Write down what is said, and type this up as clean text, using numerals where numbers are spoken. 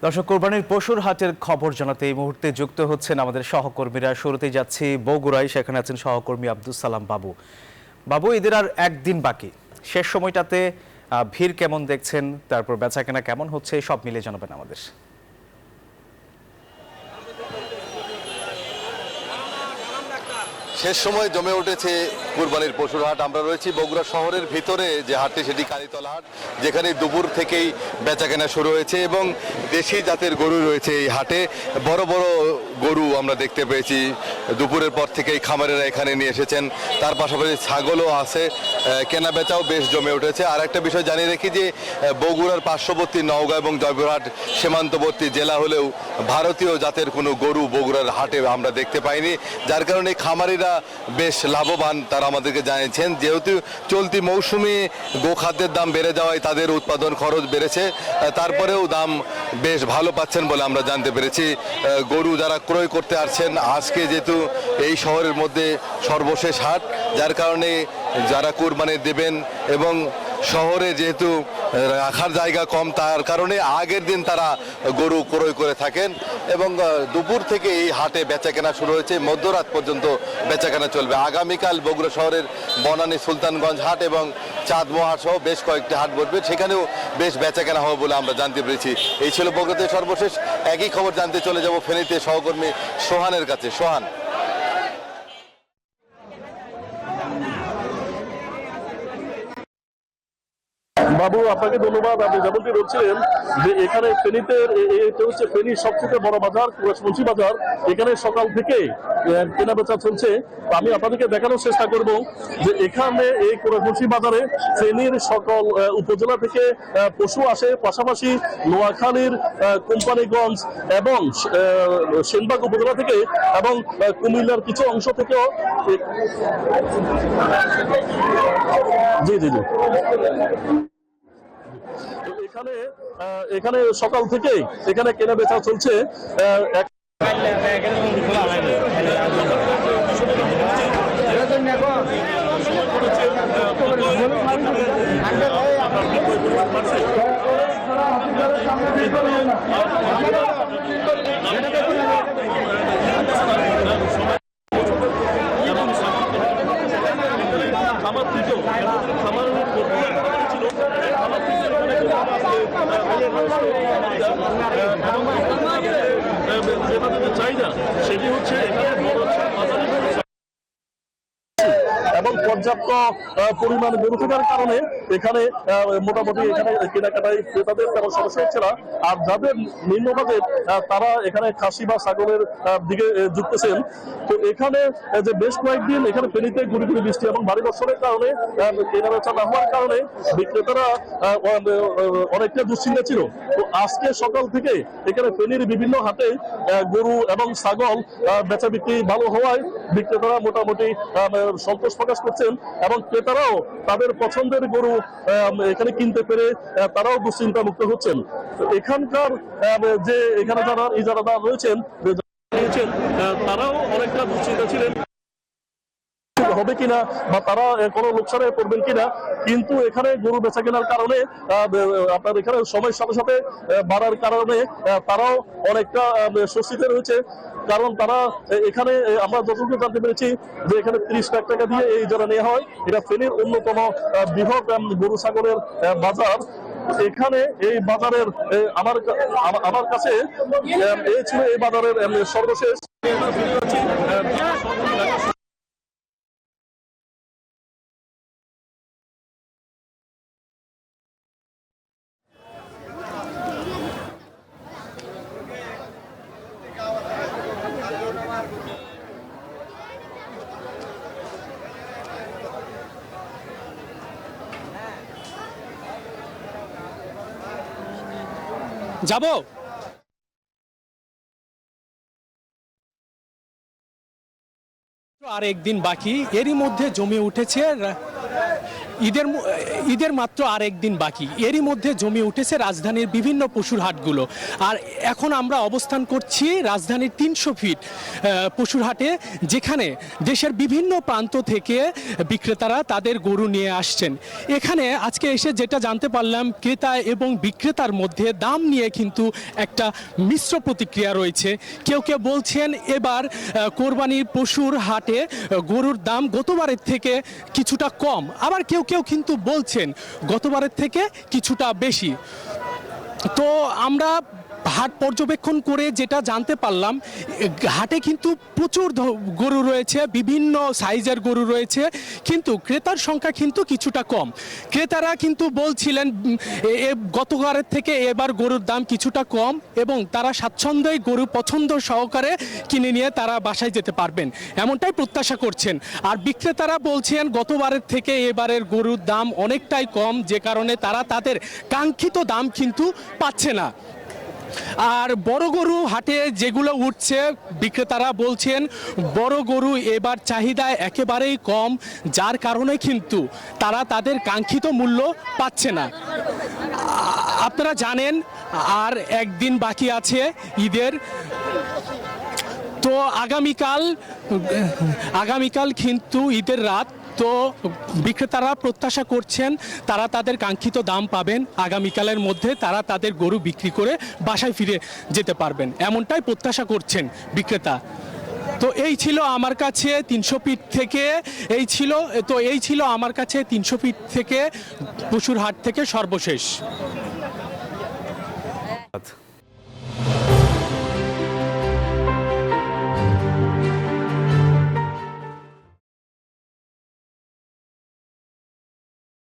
দর্শক, কোরবানির পশুর হাটের খবর জানাতে এই মুহূর্তে যুক্ত হচ্ছেন আমাদের সহকর্মীরা। শুরুতেই যাচ্ছি বগুড়ায়, সেখানে আছেন সহকর্মী আব্দুল সালাম বাবু। বাবু, ঈদের আর একদিন বাকি, শেষ সময়টাতে ভিড় কেমন দেখছেন, তারপর বেচাকেনা কেমন হচ্ছে, সব মিলে জানাবেন আমাদের। শেষ সময় জমে উঠেছে কুরবানির পশুর হাট। আমরা রয়েছি বগুড়া শহরের ভিতরে যে হাটটি, সেটি কালীতলা হাট, যেখানে দুপুর থেকেই বেচাকেনা শুরু হয়েছে এবং দেশি জাতের গরু রয়েছে এই হাটে। বড় বড় গরু আমরা দেখতে পেয়েছি, দুপুরের পর থেকেই খামারেরা এখানে নিয়ে এসেছেন। তার পাশাপাশি ছাগলও আছে, কেনা বেচাও বেশ জমে উঠেছে। আর একটা বিষয় জানিয়ে রাখি যে বগুড়ার পার্শ্ববর্তী নওগাঁ এবং জয়পুরহাট সীমান্তবর্তী জেলা হলেও ভারতীয় জাতের কোনো গরু বগুড়ার হাটে আমরা দেখতে পাইনি, যার কারণে খামারিরা বেশ লাভবান তারা আমাদেরকে জানিয়েছেন। যেহেতু চলতি মৌসুমে গোখাদ্যের দাম বেড়ে যাওয়ায় তাদের উৎপাদন খরচ বেড়েছে, তারপরেও দাম বেশ ভালো পাচ্ছেন বলে আমরা জানতে পেরেছি। গরু যারা ক্রয় করতে আসছেন, আজকে যেহেতু এই শহরের মধ্যে সর্বশেষ হাট, যার কারণে যারা কোরবানি দেবেন এবং শহরে যেহেতু রাখার জায়গা কম, তার কারণে আগের দিন তারা গরু ক্রয় করে থাকেন এবং দুপুর থেকে এই হাটে বেচাকেনা শুরু হয়েছে, মধ্যরাত পর্যন্ত বেচাকেনা চলবে। আগামীকাল বগুড়া শহরের বনানী সুলতানগঞ্জ হাট এবং চাঁদমোহা সহ বেশ কয়েকটি হাট বসবে, সেখানেও বেশ বেচাকেনা হবে বলে আমরা জানতে পেরেছি। এই ছিল বগুড়াতে সর্বশেষ। একই খবর জানতে চলে যাব ফেনীতে সহকর্মী সোহানের কাছে। সোহান। বাবু, আপনাকে ধন্যবাদ। আপনি যেমনটি বলছিলেন যে এখানে ফেনীতে এটা হচ্ছে ফেনীর সবচেয়ে বড় বাজার, কুরাশমুন্সি বাজার। এখানে সকাল থেকে কেনা বেচা চলছে। আমি আপনাদেরকে দেখানোর চেষ্টা করব যে এখানে এই কুরাশমুন্সি বাজারে ফেনীর সকল উপজেলা থেকে পশু আসে, পাশাপাশি নোয়াখালীর কোম্পানিগঞ্জ এবং সেনবাগ উপজেলা থেকে এবং কুমিল্লার কিছু অংশ থেকেও। জি জি জি এখানে এখানে সকাল থেকেই এখানে কেনা বেচা চলছে। চাহিদা সেটি হচ্ছে এবং পর্যাপ্ত পরিমাণ গরু থাকার কারণে এখানে মোটামুটি এখানে কেনাকাটায় ক্রেতাদের তেমন সমস্যা হচ্ছে না। আর যাদের নিম্ন বাজেট তারা এখানে খাসি বা ছাগলের দিকে ঝুঁকতেছেন। তো এখানে যে বেশ কয়েকদিন এখানে ফেনীতে গুড়ি গুড়ি বৃষ্টি এবং ভারী বর্ষণের কারণে কেনা বেচা না হওয়ার কারণে বিক্রেতারা অনেকটা দুশ্চিন্তা ছিল। তো আজকে সকাল থেকে এখানে ফেনীর বিভিন্ন হাটে গরু এবং ছাগল বেচা বিক্রি ভালো হওয়ায় বিক্রেতারা মোটামুটি সন্তোষ প্রকাশ করছেন এবং ক্রেতারাও তাদের পছন্দের গরু এখানে কিনতে পেরে তারাও দুশ্চিন্তা মুক্ত হচ্ছেন। এখানকার যে এখানে যারা ইজারাদার রয়েছেন তারাও অনেকটা দুশ্চিন্তা ছিলেন হবে কিনা বা তারা কোনো লোকসানে পড়বেন কিনা। কিন্তু এখানে গরু বেচা কেনার কারণে আপনার এখানে সময়ের সাথে সাথে বাড়ার কারণে তারাও অনেকটা স্বস্তিতে রয়েছে। কারণ তারা এখানে আমরা যতটুকু জানতে পেরেছি যে এখানে 30 লাখ টাকা দিয়ে এই ইজারা নেওয়া হয়। এটা ফেনীর অন্যতম বৃহৎ গরু ছাগলের বাজার। এখানে এই বাজারের আমার কাছে এই ছিল এই বাজারের সর্বশেষ। যাবো আর একদিন বাকি, এরই মধ্যে জমে উঠেছে ঈদের মাত্র আর একদিন বাকি, এরই মধ্যে জমে উঠেছে রাজধানীর বিভিন্ন পশুর হাটগুলো। আর এখন আমরা অবস্থান করছি রাজধানীর 300 ফিট পশুর হাটে, যেখানে দেশের বিভিন্ন প্রান্ত থেকে বিক্রেতারা তাদের গরু নিয়ে আসছেন। এখানে আজকে এসে যেটা জানতে পারলাম, ক্রেতা এবং বিক্রেতার মধ্যে দাম নিয়ে কিন্তু একটা মিশ্র প্রতিক্রিয়া রয়েছে। কেউ কেউ বলছেন এবার কোরবানির পশুর হাটে গরুর দাম গতবারের থেকে কিছুটা কম, আবার কেউ কেউ কিন্তু বলছেন গতবারের থেকে কিছুটা বেশি। তো আমরা হাট পর্যবেক্ষণ করে যেটা জানতে পারলাম, হাটে কিন্তু প্রচুর গরু রয়েছে, বিভিন্ন সাইজের গরু রয়েছে, কিন্তু ক্রেতার সংখ্যা কিন্তু কিছুটা কম। ক্রেতারা কিন্তু বলছিলেন গতবারের থেকে এবার গরুর দাম কিছুটা কম এবং তারা স্বাচ্ছন্দ্যে গরু পছন্দ সহকারে কিনে নিয়ে তারা বাসায় যেতে পারবেন, এমনটাই প্রত্যাশা করছেন। আর বিক্রেতারা বলছেন গতবারের থেকে এবারের গরুর দাম অনেকটাই কম, যে কারণে তারা তাদের কাঙ্ক্ষিত দাম কিন্তু পাচ্ছে না। আর বড় গরু হাটে যেগুলো উঠছে, বিক্রেতারা বলছেন বড় গরু এবার চাহিদা একেবারেই কম, যার কারণে কিন্তু তারা তাদের কাঙ্ক্ষিত মূল্য পাচ্ছে না। আপনারা জানেন আর একদিন বাকি আছে ঈদের, তো আগামীকাল কিন্তু ঈদের রাত। তো বিক্রেতারা প্রত্যাশা করছেন তারা তাদের কাঙ্ক্ষিত দাম পাবেন, আগামীকালের মধ্যে তারা তাদের গরু বিক্রি করে বাসায় ফিরে যেতে পারবেন, এমনটাই প্রত্যাশা করছেন বিক্রেতা। তো এই ছিল আমার কাছে 300 ফিট থেকে এই ছিল আমার কাছে 300 ফিট থেকে পশুর হাট থেকে সর্বশেষ।